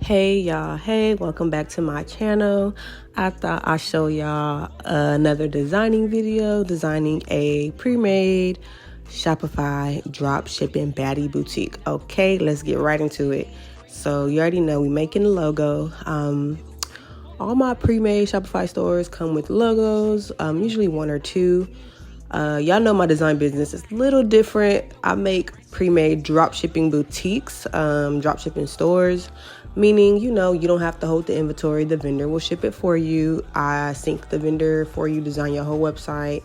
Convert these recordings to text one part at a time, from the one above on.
Hey y'all, hey, welcome back to my channel. I thought I'd show y'all another designing video, designing a pre-made Shopify drop shipping baddie boutique. Okay, let's get right into it. So you already know we making the logo. All my pre-made Shopify stores come with logos, usually one or two. Y'all know my design business is a little different. I make pre-made drop shipping boutiques, drop shipping stores, meaning, you don't have to hold the inventory. The vendor will ship it for you. I sync the vendor for you, design your whole website,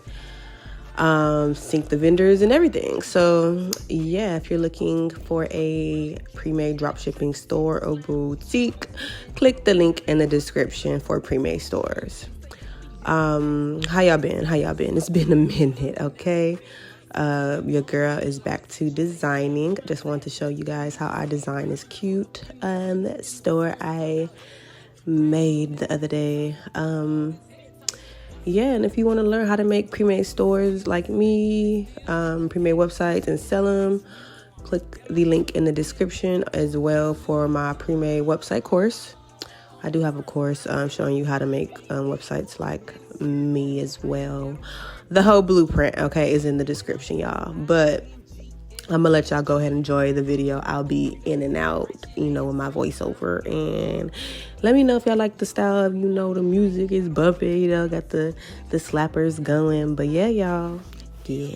sync the vendors and everything. So yeah, if you're looking for a pre-made drop shipping store or boutique, click the link in the description for pre-made stores. How y'all been? It's been a minute, okay? Your girl is back to designing. Just wanted to show you guys how I design this cute store I made the other day. Yeah, and if you want to learn how to make pre-made stores like me, pre-made websites and sell them, click the link in the description as well for my pre-made website course. I do have a course showing you how to make websites like me as well. The whole blueprint, okay, is in the description, y'all. But I'm going to let y'all go ahead and enjoy the video. I'll be in and out, with my voiceover. And let me know if y'all like the style. If the music is bumpy, got the slappers going. But yeah, y'all. Yeah.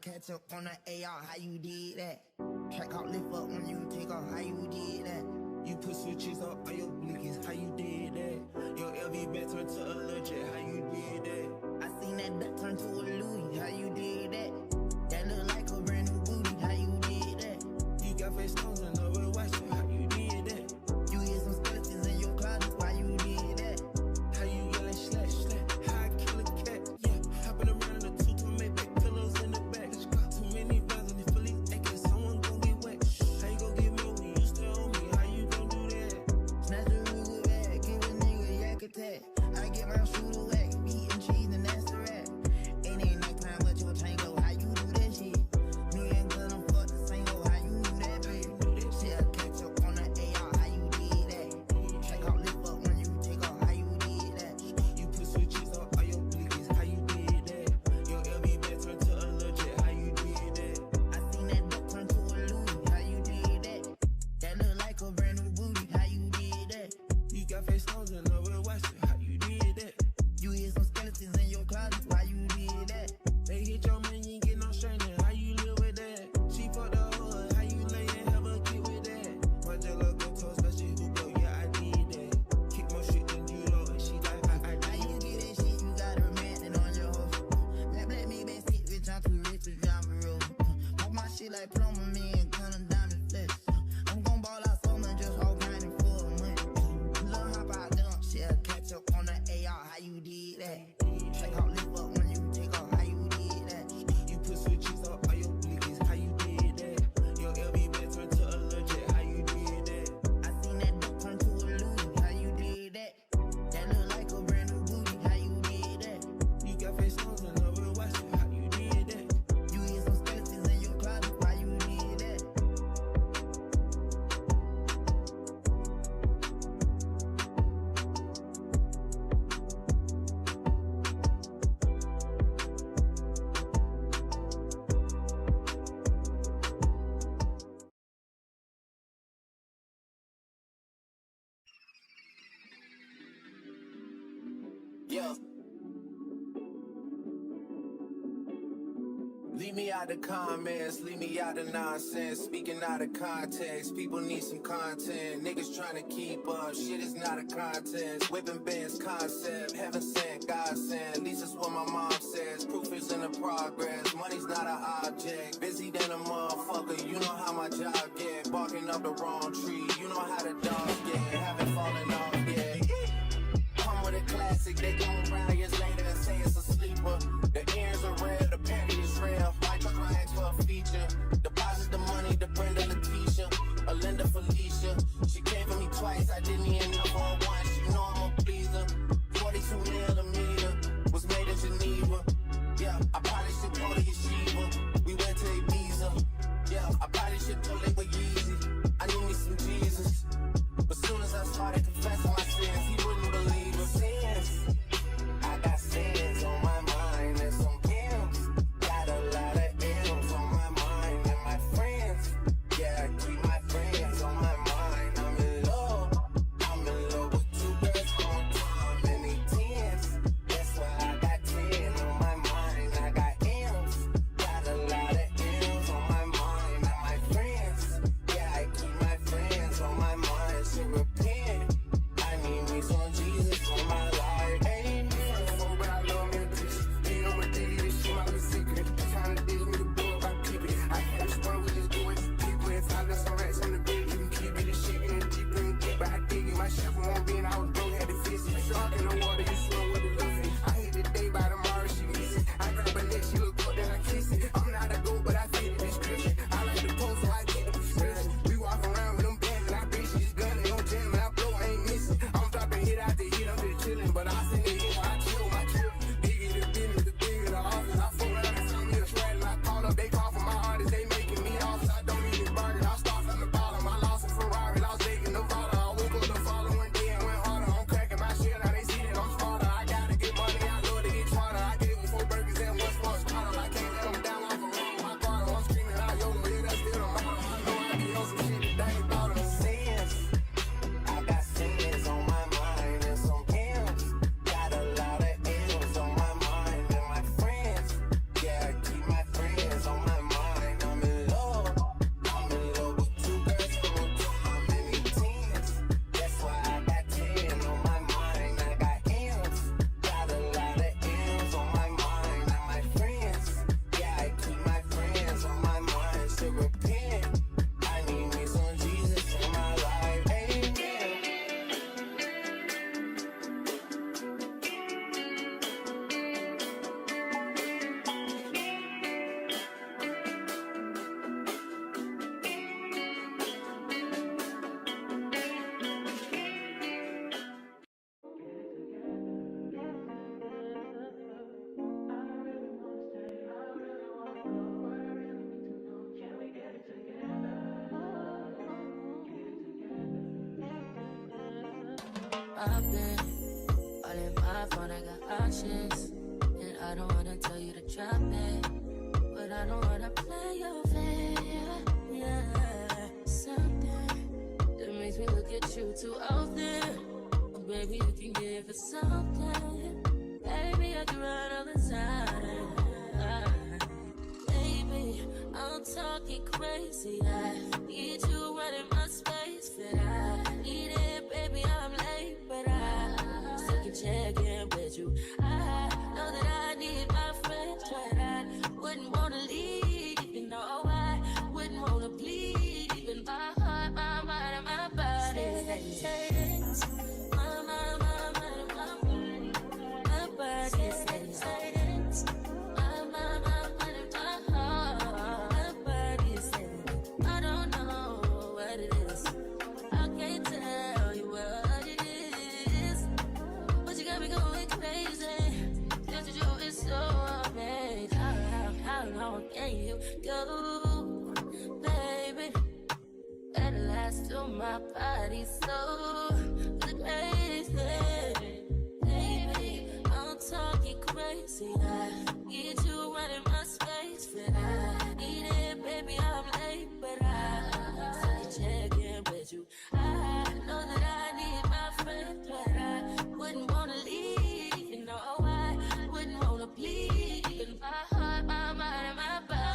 Catch up on the AR, how you did that? Track out, lift up when you take off, how you did that? You put switches up on your blinkies, how you did that? Your LV back turned to a legit, how you did that? I seen that duck turn to a Louis, how you did that? That look like a brand new booty, how you did that? You got face stones and over watch you, how you did that? You hear some skeletons in your closet, why you did that? How you yelling slash slash, how I kill a cat, yeah, hopping around in the two to make back pillows in the back. Too many rounds in the Philly, thinking someone gon' get wet. How you gon' Leave me out the comments, leave me out the nonsense. Speaking out of context, people need some content. Niggas trying to keep up, shit is not a contest. Whipping bands concept, heaven sent, God sent. At least that's what my mom says. Proof is in the progress, money's not an object. Busy than a motherfucker, you know how my job get. Barking up the wrong tree, you know how the dogs get. Haven't fallen off yet. Come with a classic, they gon' ride years later and say it's a sleeper. The ears are real, the penny is real. Michael Ryan for a feature. Deposit the money to Brenda Leticia, Alinda Felicia. She came for me twice, I didn't even know her once. She know I'm a pleaser. 42 millimeter was made in Geneva. Yeah, I probably should go to Yeshiva. We went to Ibiza. Yeah, I probably should go live with Yeezy. I need me some Jesus. But soon as I started confessing my sins, he wouldn't believe it. Sins, I got sins on my mind and some M's. Got a lot of M's on my mind and my friends. Yeah, I keep my friends on my mind. I'm in love with two girls on time and they tens. That's why I got 10 on my mind. I got M's, got a lot of M's on my mind and my friends. Yeah, I keep my friends on my mind. Should repent. I need me some Jesus on my life. Amen. But I love me a bitch. Ain't no more daily, this shit my little secret. Trying to deal with the boy if I keep it. I can't respond with this boy. People, if I got some rats on the bed, you can keep it. This shit in deep in the deep. But I dig it. My chef won't be and I was broke, had to fix it. Shark in the water, you swim with the luffy. I hit the day by tomorrow, she miss it. I grab her neck, she look up, then I kiss it. I'm not a goat, but I fit the description. I like the post, so I get the prescription. We walk around with them bands and I bitch she's gunning on jam and I blow, I ain't missing. I'm dropping hit after hit, I'm just chilling, but I send it in while I chill my trip. Bigger the business, the bigger the office. I fuck around and send me a shred and I call up, they call for my artists, they making me office. I don't even bargain, I start from the bottom. I lost a Ferrari, lost Vegas, Nevada. I woke up the following day and went harder. I'm cracking my shit, now they see that I'm smarter. I gotta get money, I love to get charter. I gave them 4 burgers and 1 small starter. I can't let them down off a roll, my car. I'm screaming out, YOLO, yeah, that's still the motto. I know I be on some shit that they ain't thought of. Sins, I got sins on my mind and some M's. Got a lot of M's on my mind and my friends. Yeah, I keep my friends on my mind. I'm in love with two girls on time and they tens. That's why I got 10 on my mind. I got M's, got a lot of M's on my mind and my friends. Yeah, I keep my friends on my mind. Should repent. I need me some Jesus in my life. Amen. I've been all in my phone, I got options. And I don't wanna tell you to drop it, but I don't wanna play your fair. Yeah, something that makes me look at you too often. Oh, baby, you can give it something. Baby, I can run all the time. Baby, I'm talking crazy. I need you running my space, but I need it, baby. I'm late, but I still can check in with you. I know that I need my friends, but I wouldn't wanna leave. You know, I wouldn't wanna bleed. Even my heart, my mind, and my body. My mind, my mind, and my body. My body says my mind, my mind, and my heart. My body says I don't know what it is. I can't tell you what it is, but you got me going crazy. Just you is so amazing. How long can you go, baby? At last to my body so crazy. Baby, I'm talking crazy. I need you running my space, but I need it, baby. I'm late, but I still check in with you. I know that I need my friends, but I wouldn't wanna leave. You know, I wouldn't wanna bleed. In my heart, my mind, and my body.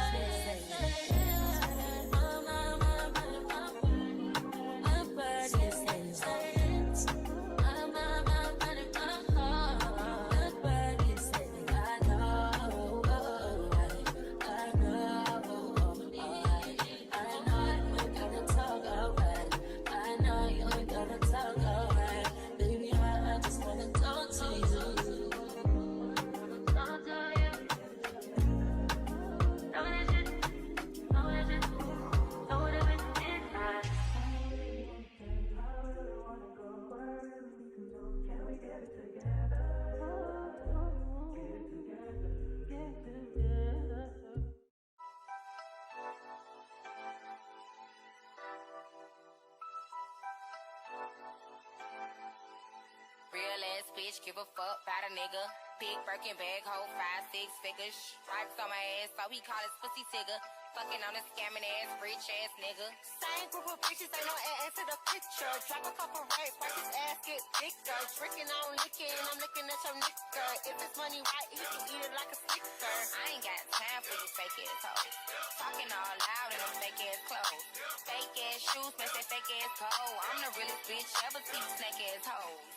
Real ass bitch, give a fuck about a nigga. Big Birkin bag, hold 5-6 figures. Stripes on my ass, so he call his pussy tigger. Fucking on a scamming ass, rich ass nigga. Same group of bitches, ain't no ass to the picture. Drop a couple racks, watch his ass get thicker. Drinking on licking, I'm looking at your nigga. If it's money right, he can eat it like a sticker. I ain't got time for you fake ass hoes. Talking all loud in them fake ass clothes. Fake ass shoes, match that fake ass toe. I'm the realest bitch ever see you snake ass hoes.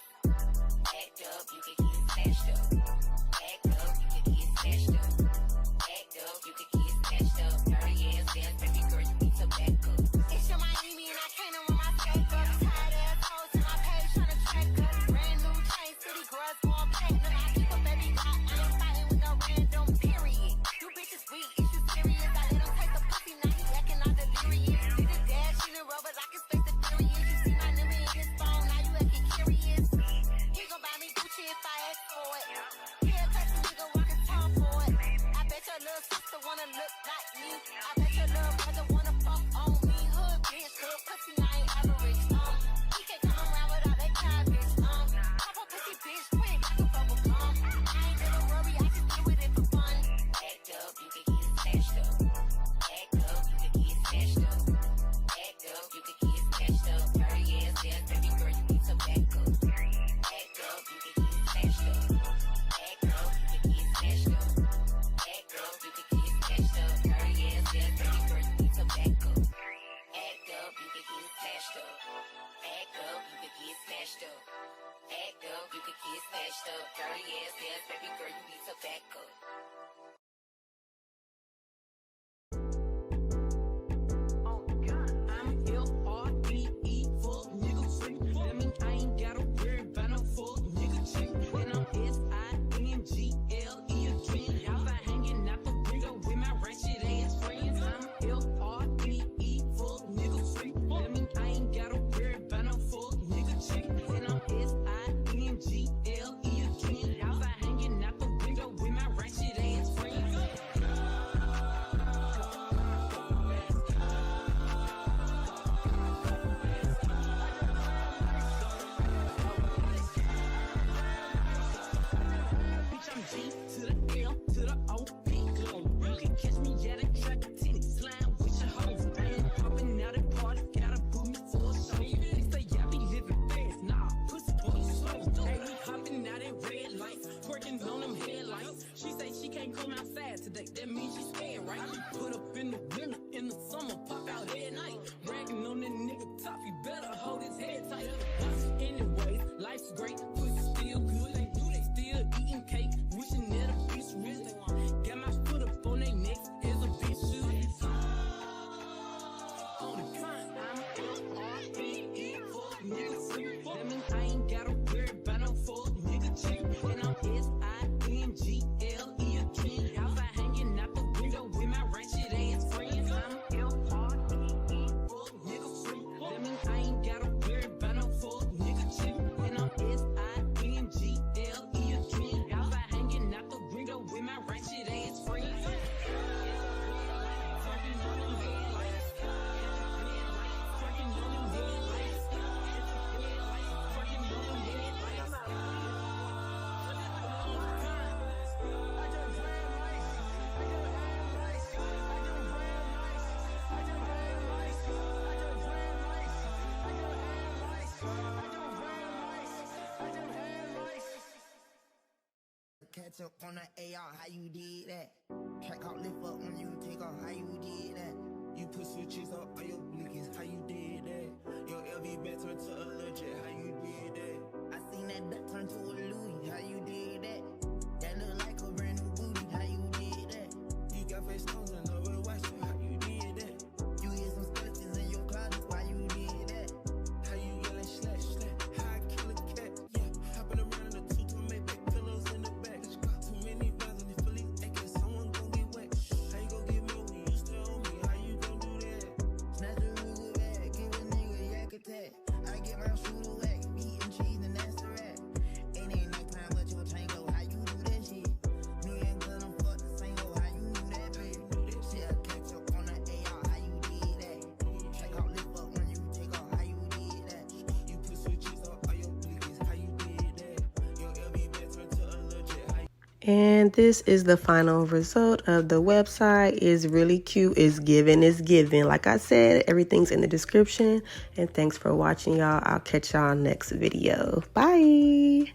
Act up, you can get snatched up. Act up, you can get snatched up. Act up, you can get snatched up. Dirty ass dance, baby girl, you need to back up. It's your Miami and I can't run my skate up. Tired ass hoes in my page tryna track up. Brand new chain, city girls going platinum. I keep a baby rock, I ain't fighting with no random period. You bitches weak, is you serious? I let him take the pussy, now he acting all delirious. Did a dash in the rubber like it's face the period. You see my number in his phone, now you acting curious. He gon' buy me Gucci if I ask for it. Yeah, classy nigga rockin' Tom for it. I bet your little sister wanna look like me. I bet your little brother wanna fuck on me. Hood bitch, hood pussy, I ain't average. He can't come around without that cabbage. Pop a pussy bitch, quick, like a bubble gum. I ain't never worry, I just do it for fun. Act up, you can get snatched up. Act up, you can get snatched up. Act up, you can get snatched up. Dirty ass dance, baby girl, you need to back up. Act up, you can get snatched up. Act up, you can get snatched up. Act up, you can get snatched up. Dirty ass dance, baby girl, you need to back up. Act up, you can get snatched up. Act up, you can get snatched up. Act up, you can get snatched up. Dirty ass dance, baby girl, you need to back up. I'm L-R-E-E, fuck nigga free. That mean I ain't gotta worry about no fuck nigga chick. And I'm S-I-N-G-L-E again. Y'all been hanging out the window with my ratchet ass friends. I'm L-R-E-E, fuck nigga free. That mean I ain't gotta worry about no fuck nigga chick. And I'm S-I-N-G-L-E again. Y'all been hanging out the window with my ratchet ass friends. Bitch, I'm G to the L to the O-P. You can catch me at a track of tennis, slime with your hoes. I ain't popping out at party, gotta book me for a show. They say I be living fast, nah, pussy boy slow. Hey, we hopping out at red lights, working on them headlights. She say she can't come outside today, that means she scared, right? She put up in the winter, in the summer, pop out at night. Bragging on that nigga top, you better hold his head tight. Anyways, life's great, pussy still good. They still eating cake, wishing that a bitch rich. Got my foot up on their necks as a bitch should. On the grind, I'm L-R-E-E, fuck nigga free. That mean I ain't gotta worry about no fuck nigga chick. And I'm S-I-N-G-L-E again. Y'all been hanging out the window with my ratchet ass friends. I'm L-R-E-E, fuck nigga free. That mean I ain't gotta worry about no fuck nigga chick. And I'm S-I-N-G-L-E again. Y'all been hanging out the window with my ratchet ass friends. Fucking on them headlights. Fucking on them headlights. Fucking on them headlights. Catch up on the AR, how you did that? Track out, lift up when you take off, how you did that? You put switches up on your blinkies, how you did that? Your LV back turned to a legit, how you did that? I seen that duck turn to a Louis, how you did that? That look like a brand new booty, how you did that? You got face stones and over the watch, how you did that? You hear some skeletons in your closet, why you did that? How you yelling slash slash, how I kill a cat, yeah. Hopping around in the two-two, make big pillows in the back. Too many rounds in the Philly, AK, someone gon' get wet. How you gon' get me when you still on me? How you gon' do that? Snatch the Ruger bag, give a nigga And this is the final result of the website. It's really cute. It's giving. Like I said, everything's in the description. And thanks for watching, y'all. I'll catch y'all next video. Bye.